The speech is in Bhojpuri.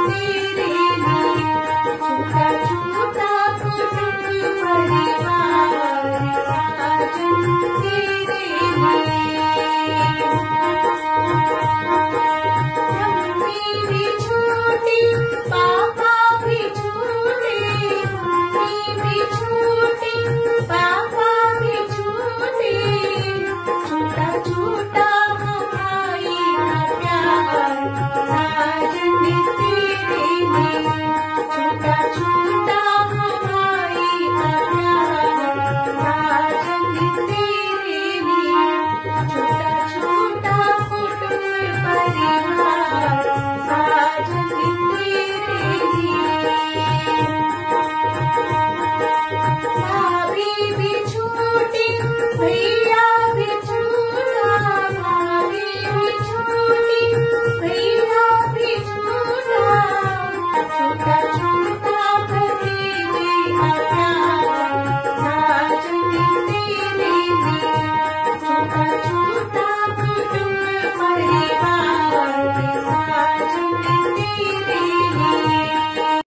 तेरे लिए छोटा छोटा कुटुंब परिवार साजन तेरे लिए। मम्मी भी छोटी पापा भी छोटे, मम्मी भी छोटी पापा भी छोटे, छोटा छोटा